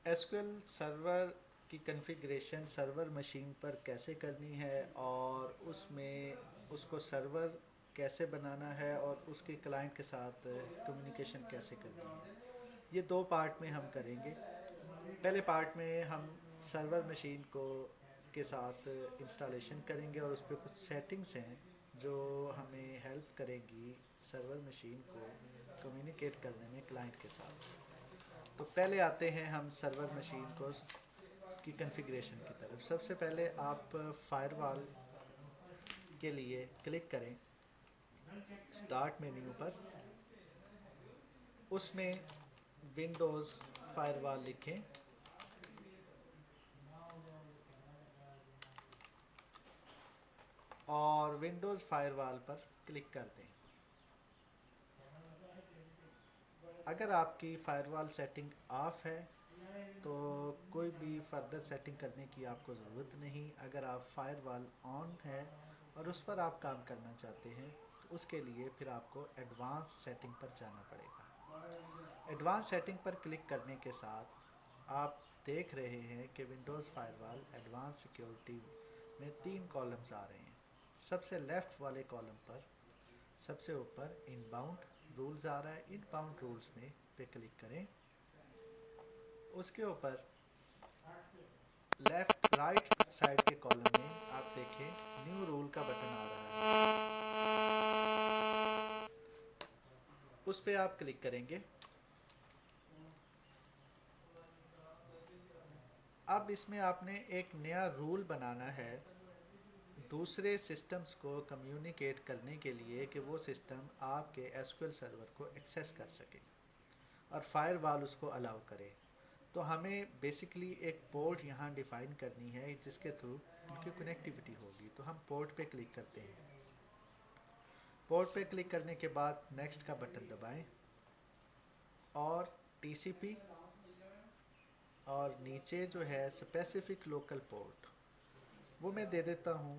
SQL server की configuration server machine पर कैसे करनी है और उसमें उसको सर्वर कैसे बनाना है और उसके क्लाइंट के साथ कम्युनिकेशन कैसे करनी है, ये दो पार्ट में हम करेंगे। पहले पार्ट में हम सर्वर मशीन को के साथ इंस्टॉलेशन करेंगे और उस पर कुछ सेटिंग्स हैं जो हमें हेल्प करेंगी सर्वर मशीन को कम्युनिकेट करने में क्लाइंट के साथ। तो पहले आते हैं हम सर्वर मशीन को की कॉन्फ़िगरेशन की तरफ। सबसे पहले आप फायरवॉल के लिए क्लिक करें स्टार्ट मेन्यू पर, उसमें विंडोज़ फायरवॉल लिखें और विंडोज़ फायरवॉल पर क्लिक कर दें। अगर आपकी फायरवॉल सेटिंग ऑफ है तो कोई भी फर्दर सेटिंग करने की आपको ज़रूरत नहीं। अगर आप फायरवॉल ऑन है और उस पर आप काम करना चाहते हैं तो उसके लिए फिर आपको एडवांस सेटिंग पर जाना पड़ेगा। एडवांस सेटिंग पर क्लिक करने के साथ आप देख रहे हैं कि विंडोज़ फायरवॉल एडवांस सिक्योरिटी में 3 कॉलम्स आ रहे हैं। सबसे लेफ़्ट वाले कॉलम पर सबसे ऊपर इनबाउंड रूल्स आ रहा है। इनबाउंड रूल्स में पे क्लिक करें। उसके ऊपर लेफ्ट राइट साइड के कॉलम में आप देखें न्यू रूल का बटन आ रहा है, उस पर आप क्लिक करेंगे। अब इसमें आपने एक नया रूल बनाना है दूसरे सिस्टम्स को कम्युनिकेट करने के लिए कि वो सिस्टम आपके एसक्यूएल सर्वर को एक्सेस कर सके और फायरवॉल उसको अलाउ करे। तो हमें बेसिकली एक पोर्ट यहाँ डिफ़ाइन करनी है जिसके थ्रू उनकी कनेक्टिविटी होगी। तो हम पोर्ट पे क्लिक करते हैं। पोर्ट पे क्लिक करने के बाद नेक्स्ट का बटन दबाएं और टीसीपी और नीचे जो है स्पेसिफिक लोकल पोर्ट वो मैं दे देता हूँ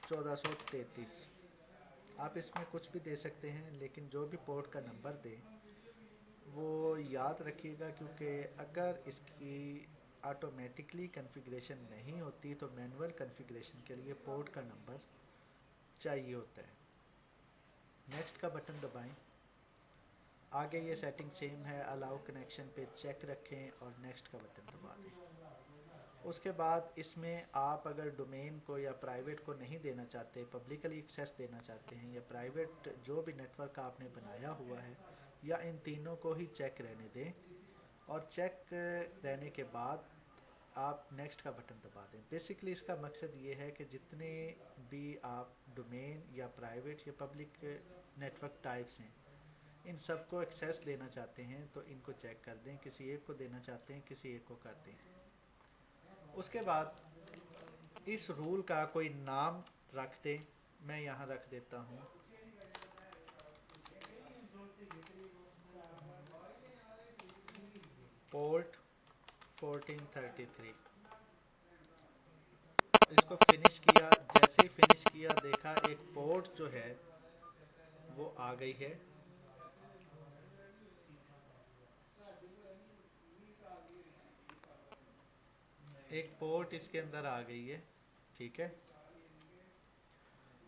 1433। आप इसमें कुछ भी दे सकते हैं लेकिन जो भी पोर्ट का नंबर दें वो याद रखिएगा, क्योंकि अगर इसकी ऑटोमेटिकली कॉन्फ़िगरेशन नहीं होती तो मैनुअल कॉन्फ़िगरेशन के लिए पोर्ट का नंबर चाहिए होता है। नेक्स्ट का बटन दबाएं। आगे ये सेटिंग सेम है, अलाउ कनेक्शन पे चेक रखें और नेक्स्ट का बटन दबा दें। उसके बाद इसमें आप अगर डोमेन को या प्राइवेट को नहीं देना चाहते, पब्लिकली एक्सेस देना चाहते हैं या प्राइवेट जो भी नेटवर्क आपने बनाया हुआ है, या इन तीनों को ही चेक रहने दें और चेक रहने के बाद आप नेक्स्ट का बटन दबा दें। बेसिकली इसका मकसद ये है कि जितने भी आप डोमेन या प्राइवेट या पब्लिक नेटवर्क टाइप्स हैं इन सबको एक्सेस देना चाहते हैं तो इनको चेक कर दें, किसी एक को देना चाहते हैं किसी एक को कर दें। उसके बाद इस रूल का कोई नाम रख दें। मैं यहाँ रख देता हूँ पोर्ट 1433। इसको फिनिश किया। जैसे ही फिनिश किया देखा एक पोर्ट जो है वो आ गई है। एक पोर्ट इसके अंदर आ गई है, ठीक है।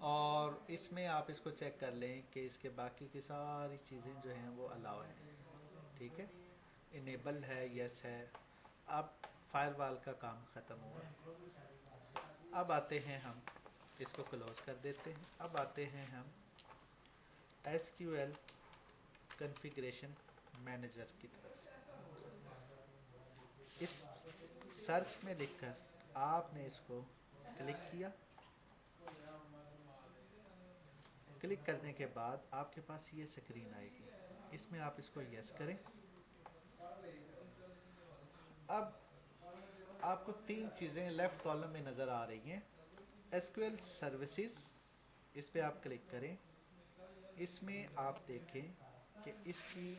और इसमें आप इसको चेक कर लें कि इसके बाकी की सारी चीज़ें जो हैं वो अलाउ हैं, ठीक है, इनेबल है, यस है। अब फायरवॉल का काम ख़त्म हुआ। अब आते हैं हम इसको क्लोज कर देते हैं। अब आते हैं हम एसक्यूएल कॉन्फ़िगरेशन मैनेजर की तरफ। इस सर्च में लिखकर आपने इसको क्लिक किया। क्लिक करने के बाद आपके पास ये स्क्रीन आएगी, इसमें आप इसको यस करें। अब आपको 3 चीज़ें लेफ़्ट कॉलम में नज़र आ रही हैं। एसक्यूएल सर्विसेज, इस पर आप क्लिक करें। इसमें आप देखें कि इसकी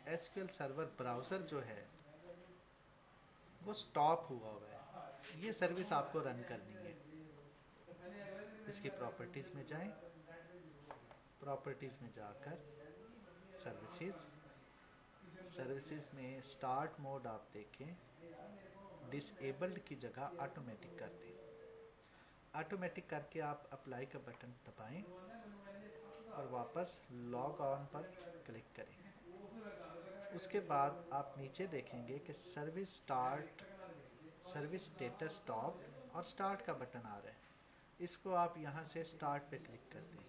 एसक्यूएल सर्वर ब्राउज़र जो है वो स्टॉप हुआ हुआ है। ये सर्विस आपको रन करनी है। इसकी प्रॉपर्टीज़ में जाएं। प्रॉपर्टीज़ में जाकर सर्विसेज, सर्विसेज में स्टार्ट मोड आप देखें, डिसेबल्ड की जगह ऑटोमेटिक कर दें। ऑटोमेटिक करके आप अप्लाई का बटन दबाएं और वापस लॉग ऑन पर क्लिक करें। उसके बाद आप नीचे देखेंगे कि service start, service status stop और स्टार्ट का बटन आ रहा है। इसको आप यहाँ से स्टार्ट पे क्लिक कर दें।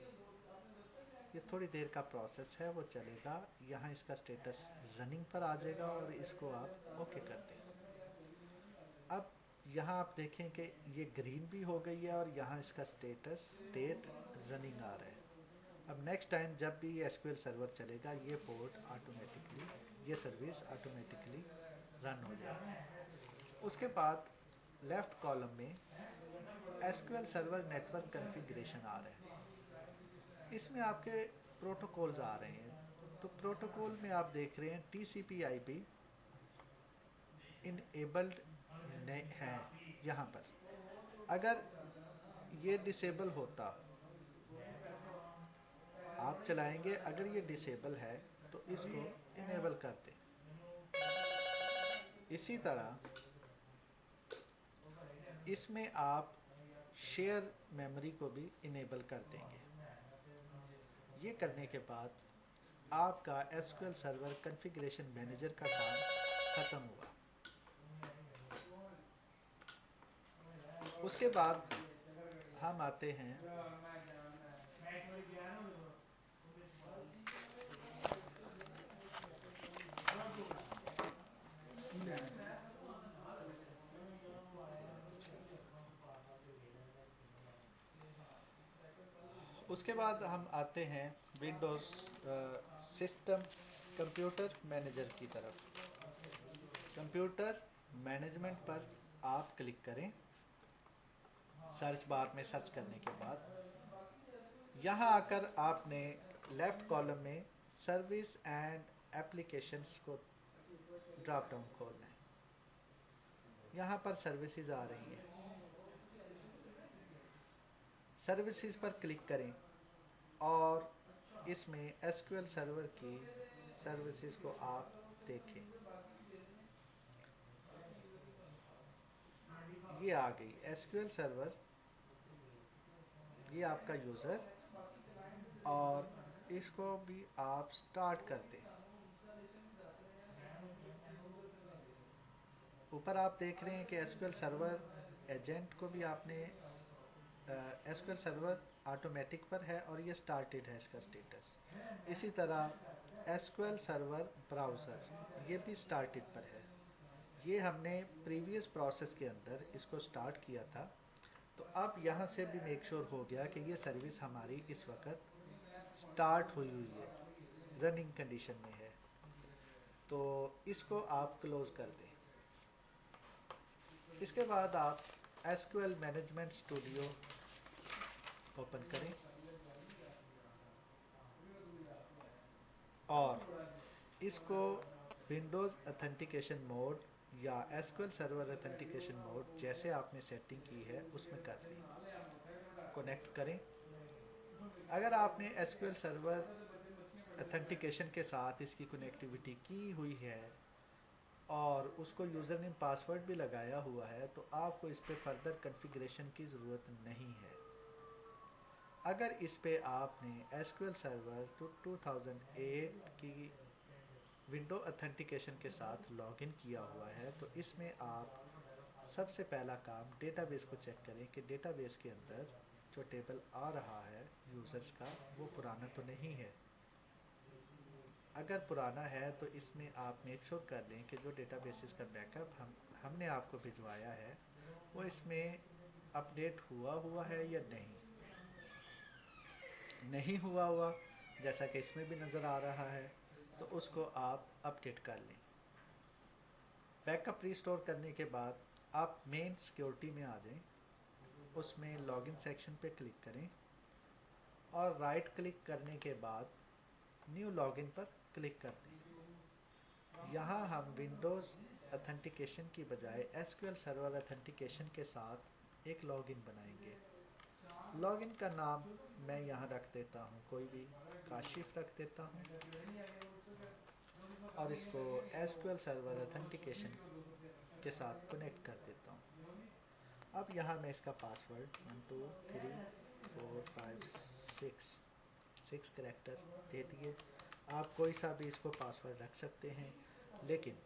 ये थोड़ी देर का प्रोसेस है, वो चलेगा। यहाँ इसका स्टेटस रनिंग पर आ जाएगा और इसको आप ओके कर दें। अब यहाँ आप देखें कि ये ग्रीन भी हो गई है और यहाँ इसका स्टेट रनिंग आ रहा है। अब नेक्स्ट टाइम जब भी एसक्यूएल सर्वर चलेगा, ये पोर्ट ऑटोमेटिकली, ये सर्विस ऑटोमेटिकली रन हो जाएगी। उसके बाद लेफ्ट कॉलम में एसक्यूएल सर्वर नेटवर्क कॉन्फ़िगरेशन आ रहा है। इसमें आपके प्रोटोकॉल्स आ रहे हैं। तो प्रोटोकॉल में आप देख रहे हैं TCP/IP इनेबल्ड है यहाँ पर। अगर ये डिसेबल होता, आप चलाएंगे, अगर ये डिसेबल है तो इसको इनेबल कर दें। इसी तरह इसमें आप शेयर मेमोरी को भी इनेबल कर देंगे। ये करने के बाद आपका एसक्यूएल सर्वर कॉन्फ़िगरेशन मैनेजर का काम ख़त्म हुआ। उसके बाद हम आते हैं विंडोज़ सिस्टम कंप्यूटर मैनेजर की तरफ। कंप्यूटर मैनेजमेंट पर आप क्लिक करें। सर्च बार में सर्च करने के बाद यहाँ आकर आपने लेफ़्ट कॉलम में सर्विस एंड एप्लीकेशंस को ड्रॉप डाउन खोलना है। यहाँ पर सर्विसेज आ रही हैं। सर्विसेज पर क्लिक करें और इसमें एसक्यूएल सर्वर की सर्विसेज को आप देखें। ये आ गई एसक्यूएल सर्वर, ये आपका यूज़र, और इसको भी आप स्टार्ट कर दें। ऊपर आप देख रहे हैं कि एसक्यूएल सर्वर एजेंट को भी आपने, एसक्यूएल सर्वर ऑटोमेटिक पर है और ये स्टार्टेड है इसका स्टेटस। इसी तरह एसक्यूएल सर्वर ब्राउज़र ये भी स्टार्टेड पर है। ये हमने प्रीवियस प्रोसेस के अंदर इसको स्टार्ट किया था। तो अब यहाँ से भी मेक श्योर हो गया कि ये सर्विस हमारी इस वक्त स्टार्ट हुई है, रनिंग कंडीशन में है। तो इसको आप क्लोज़ कर दें। इसके बाद आप एसक्यूएल मैनेजमेंट स्टूडियो ओपन करें और इसको विंडोज़ ऑथेंटिकेशन मोड या एसक्यूएल सर्वर ऑथेंटिकेशन मोड जैसे आपने सेटिंग की है उसमें कर लें। कनेक्ट करें। अगर आपने एसक्यूएल सर्वर ऑथेंटिकेशन के साथ इसकी कनेक्टिविटी की हुई है और उसको यूज़र नेम पासवर्ड भी लगाया हुआ है, तो आपको इस पर फर्दर कॉन्फ़िगरेशन की ज़रूरत नहीं है। अगर इस पे आपने एसक्यूएल सर्वर 2008 की विंडो ऑथेंटिकेशन के साथ लॉगिन किया हुआ है, तो इसमें आप सबसे पहला काम डेटाबेस को चेक करें कि डेटाबेस के अंदर जो टेबल आ रहा है यूज़र्स का वो पुराना तो नहीं है। अगर पुराना है तो इसमें आप मेक श्योर कर लें कि जो डेटाबेसेस का बैकअप हमने आपको भिजवाया है वो इसमें अपडेट हुआ है या नहीं हुआ, जैसा कि इसमें भी नज़र आ रहा है, तो उसको आप अपडेट कर लें। बैकअप रिस्टोर करने के बाद आप मेन सिक्योरिटी में आ जाएं, उसमें लॉगिन सेक्शन पे क्लिक करें और राइट क्लिक करने के बाद न्यू लॉगिन पर क्लिक कर दें। यहाँ हम विंडोज़ ऑथेंटिकेशन की बजाय एसक्यूएल सर्वर ऑथेंटिकेशन के साथ एक लॉगिन बनाएंगे। लॉगिन का नाम मैं यहाँ रख देता हूँ, कोई भी काशिफ रख देता हूँ। और इसको एसक्यूएल सर्वर ऑथेंटिकेशन के साथ कनेक्ट कर देता हूँ। अब यहाँ मैं इसका पासवर्ड 1 2 3 4 5 6 करैक्टर दे दिए। आप कोई सा भी इसको पासवर्ड रख सकते हैं, लेकिन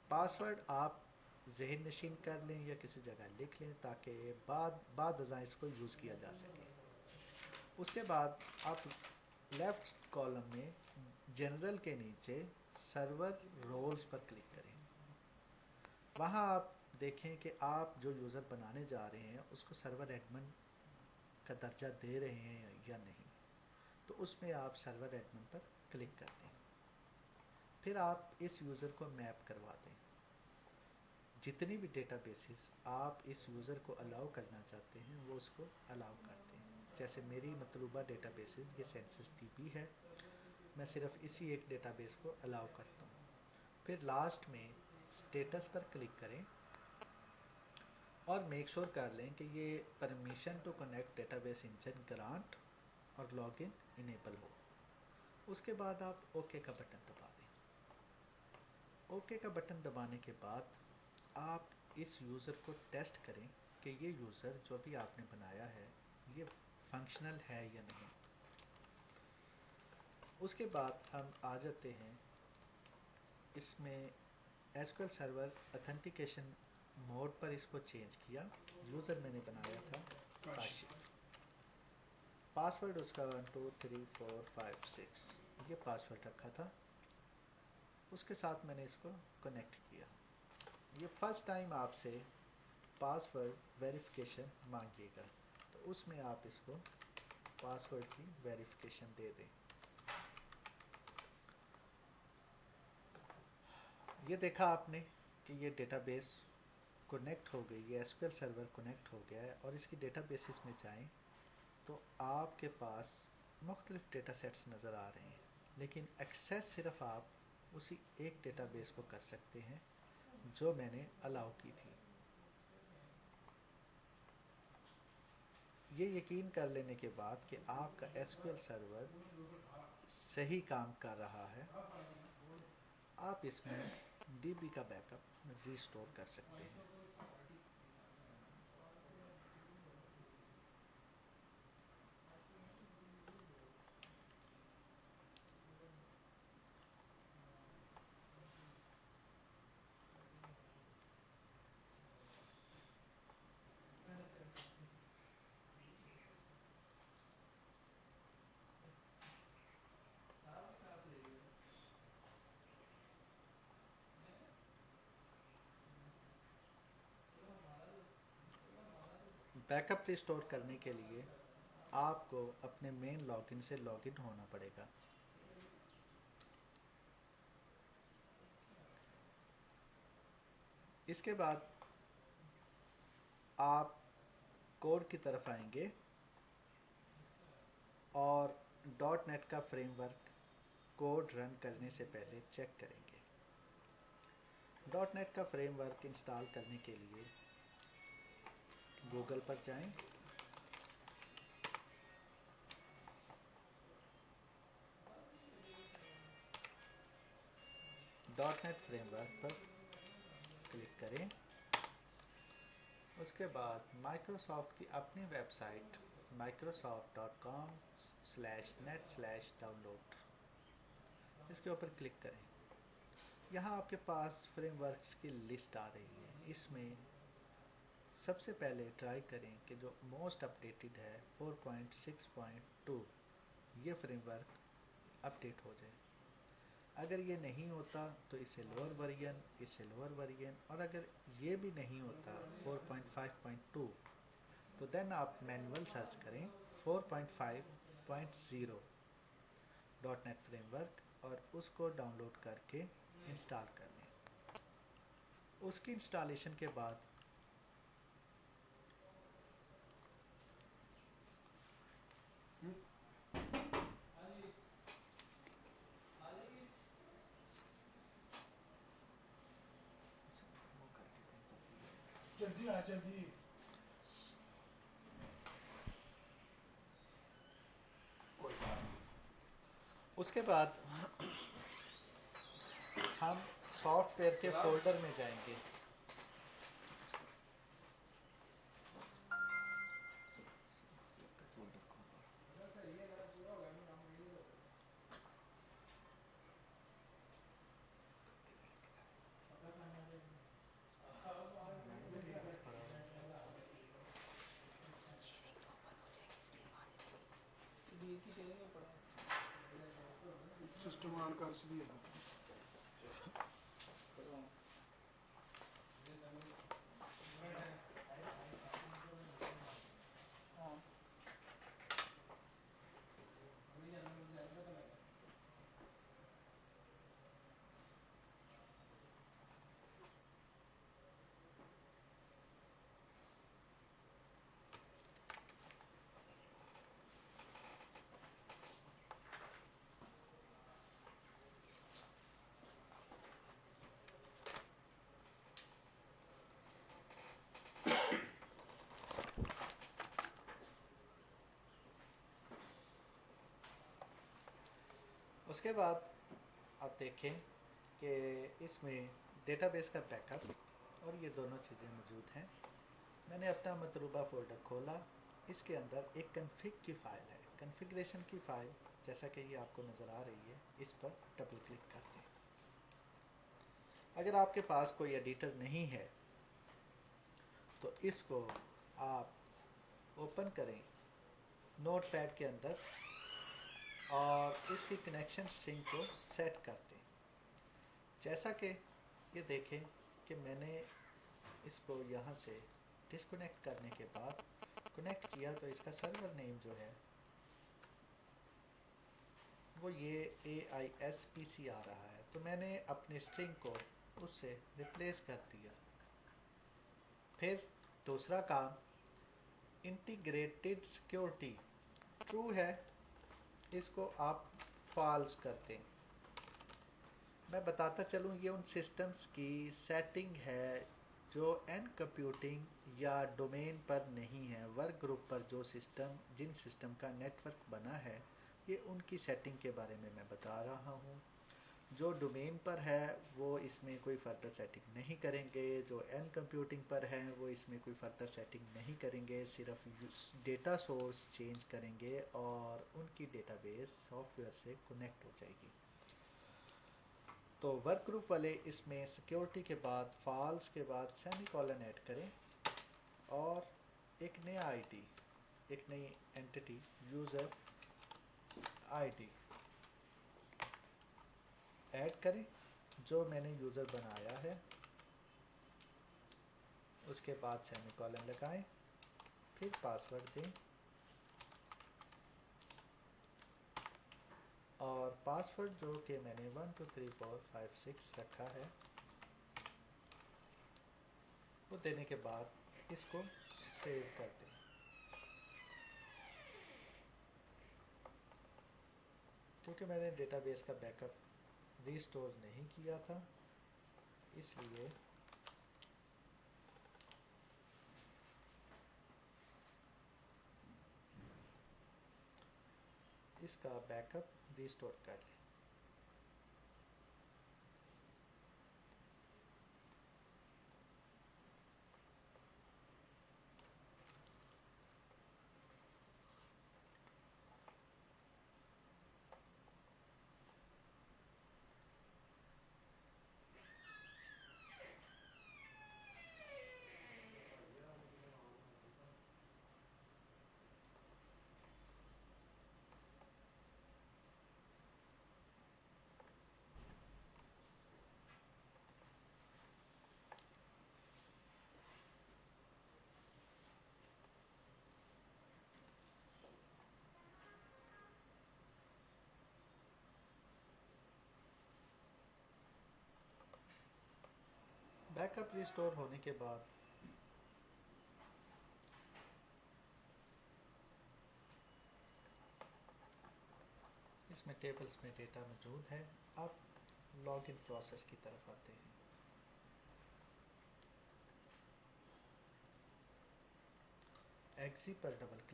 पासवर्ड आप जहन नशीन कर लें या किसी जगह लिख लें ताकि बाद अज़ां इसको यूज़ किया जा सके। उसके बाद आप लेफ़्ट कॉलम में जनरल के नीचे सर्वर रोल्स पर क्लिक करें। वहाँ आप देखें कि आप जो यूज़र बनाने जा रहे हैं उसको सर्वर एडमिन का दर्जा दे रहे हैं या नहीं, तो उसमें आप सर्वर एडमिन पर क्लिक कर दें। फिर आप इस यूज़र को मैप करवा दें। जितनी भी डेटाबेसेस आप इस यूज़र को अलाउ करना चाहते हैं वो उसको अलाउ करते हैं। जैसे मेरी मतलूबा डेटाबेसेस ये सेंसस टीपी है, मैं सिर्फ इसी एक डेटाबेस को अलाउ करता हूँ। फिर लास्ट में स्टेटस पर क्लिक करें और मेक श्योर कर लें कि ये permission to connect database engine grant और लॉगिन इनेबल हो। उसके बाद आप ओके का बटन दबा दें। ओके का बटन दबाने के बाद आप इस यूज़र को टेस्ट करें कि ये यूज़र जो भी आपने बनाया है ये फंक्शनल है या नहीं। उसके बाद हम आ जाते हैं इसमें एसक्यूएल सर्वर ऑथेंटिकेशन मोड पर इसको चेंज किया। यूज़र मैंने बनाया था काशिफ, पासवर्ड उसका 1 2 3 4 5 6 ये पासवर्ड रखा था। उसके साथ मैंने इसको कनेक्ट किया। ये फर्स्ट टाइम आपसे पासवर्ड वेरिफिकेशन मांगिएगा, तो उसमें आप इसको पासवर्ड की वेरिफिकेशन दे दें। ये देखा आपने कि ये डेटाबेस कनेक्ट हो गई, ये एसक्यूएल सर्वर कनेक्ट हो गया है। और इसकी डेटाबेसेस में जाएं तो आपके पास मुख्तलिफ डेटा सेट्स नज़र आ रहे हैं, लेकिन एक्सेस सिर्फ आप उसी एक डेटाबेस को कर सकते हैं जो मैंने अलाउ की थी। ये यकीन कर लेने के बाद कि आपका एसक्यूएल सर्वर सही काम कर रहा है, आप इसमें डीबी का बैकअप रिस्टोर कर सकते हैं। बैकअप रिस्टोर करने के लिए आपको अपने मेन लॉगिन से लॉगिन होना पड़ेगा। इसके बाद आप कोड की तरफ आएंगे और .NET का फ्रेमवर्क कोड रन करने से पहले चेक करेंगे। .NET का फ्रेमवर्क इंस्टॉल करने के लिए गूगल पर जाएं, .NET फ्रेमवर्क पर क्लिक करें। उसके बाद माइक्रोसॉफ्ट की अपनी वेबसाइट microsoft.com/net/download इसके ऊपर क्लिक करें। यहाँ आपके पास फ्रेमवर्क्स की लिस्ट आ रही है। इसमें सबसे पहले ट्राई करें कि जो मोस्ट अपडेटेड है 4.6.2 ये फ्रेमवर्क अपडेट हो जाए। अगर ये नहीं होता तो इससे लोअर वर्जन, इससे लोअर वर्जन, और अगर ये भी नहीं होता 4.5.2 तो देन आप मैनुअल सर्च करें 4.5.0 .NET फ्रेमवर्क और उसको डाउनलोड करके इंस्टॉल कर लें। उसकी इंस्टॉलेशन के बाद जल्दी आ जल्दी। उसके बाद हम सॉफ्टवेयर के फोल्डर में जाएंगे। सिस्टम ऑन कर सी उसके बाद आप देखें कि इसमें डेटाबेस का बैकअप और ये दोनों चीज़ें मौजूद हैं। मैंने अपना मतलूबा फ़ोल्डर खोला, इसके अंदर एक कन्फिग की फ़ाइल है, कन्फिग्रेशन की फ़ाइल, जैसा कि ये आपको नज़र आ रही है। इस पर डबल क्लिक करते हैं। अगर आपके पास कोई एडिटर नहीं है तो इसको आप ओपन करें नोटपैड के अंदर और इसकी कनेक्शन स्ट्रिंग को सेट कर दें। जैसा कि ये देखें कि मैंने इसको यहाँ से डिस्कनेक्ट करने के बाद कनेक्ट किया तो इसका सर्वर नेम जो है वो ये AISPC आ रहा है। तो मैंने अपनी स्ट्रिंग को उससे रिप्लेस कर दिया। फिर दूसरा काम, इंटीग्रेटेड सिक्योरिटी ट्रू है, इसको आप फॉल्स कर दें। मैं बताता चलूँ, ये उन सिस्टम्स की सेटिंग है जो एंड कंप्यूटिंग या डोमेन पर नहीं है। वर्क ग्रुप पर जो सिस्टम, जिन सिस्टम का नेटवर्क बना है, ये उनकी सेटिंग के बारे में मैं बता रहा हूँ। जो डोमेन पर है वो इसमें कोई फर्दर सेटिंग नहीं करेंगे, जो एंड कंप्यूटिंग पर है वो इसमें कोई फर्दर सेटिंग नहीं करेंगे, सिर्फ डेटा सोर्स चेंज करेंगे और उनकी डेटाबेस सॉफ्टवेयर से कनेक्ट हो जाएगी। तो वर्क ग्रुप वाले इसमें सिक्योरिटी के बाद, फॉल्स के बाद सेमीकोलन ऐड करें और एक नया आईडी, एक नई एंटिटी, यूज़र आईडी ऐड करें जो मैंने यूज़र बनाया है। उसके बाद सेमीकोलन लगाएं, फिर पासवर्ड दें और पासवर्ड जो कि मैंने 1 2 3 4 5 6 रखा है वो देने के बाद इसको सेव कर दें। क्योंकि मैंने डेटाबेस का बैकअप रिस्टोर नहीं किया था, इसलिए इसका बैकअप रिस्टोर कर लें। बैकअप रिस्टोर होने के बाद इसमें टेबल्स में डेटा मौजूद है। अब लॉगिन प्रोसेस की तरफ आते हैं। एक्सी पर डबल क्लिक